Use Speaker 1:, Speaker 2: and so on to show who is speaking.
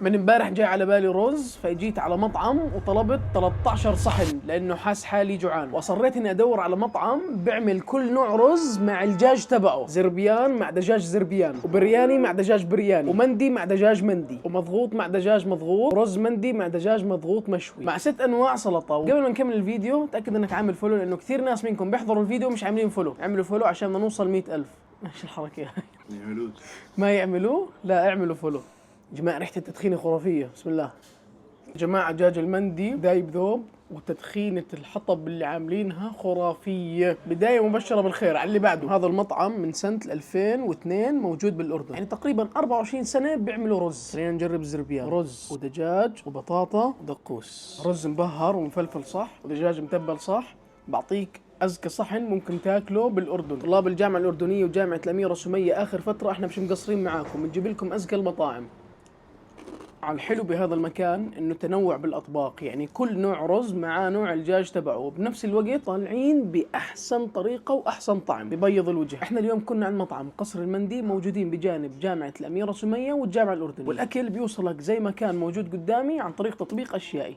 Speaker 1: من امبارح جاي على بالي رز، فجيت على مطعم وطلبت 13 صحن لانه حاس حالي جوعان، واصريت اني ادور على مطعم بيعمل كل نوع رز مع الدجاج تبعه، زربيان مع دجاج زربيان، وبرياني مع دجاج برياني، ومندي مع دجاج مندي، ومضغوط مع دجاج مضغوط، ورز مندي مع دجاج مضغوط مشوي، مع 6 انواع سلطه. وقبل ما نكمل الفيديو تاكد انك عامل فولو، لانه كثير ناس منكم بيحضروا الفيديو مش عاملين فولو. اعملوا فولو عشان بدنا نوصل 100,000. ايش الحركه هاي؟ ما يعملوه؟ لا اعملوا فولو. جماعة ريحة التدخين خرافية، بسم الله. جماعة دجاج المندي دايب ذوب، وتدخينة الحطب اللي عاملينها خرافية. بداية مبشرة بالخير على اللي بعده. هذا المطعم من سنة 2002 موجود بالأردن، يعني تقريبا 24 سنة بيعملوا رز. خلينا نجرب الزربيان. رز ودجاج وبطاطا ودقوس، رز مبهر ومفلفل صح، ودجاج متبل صح. بعطيك أزكى صحن ممكن تاكله بالأردن. طلاب الجامعة الأردنية وجامعة الأميرة سمية آخر فترة احنا مش مقصرين معاكم، بنجيب لكم أزكى المطاعم. على الحلو بهذا المكان انه تنوع بالاطباق، يعني كل نوع رز مع نوع الدجاج تبعه، وبنفس الوقت طالعين باحسن طريقه واحسن طعم ببيض الوجه. احنا اليوم كنا عند مطعم قصر المندي، موجودين بجانب جامعه الاميره سميه والجامعه الاردنيه، والاكل بيوصلك زي ما كان موجود قدامي عن طريق تطبيق اشيائي.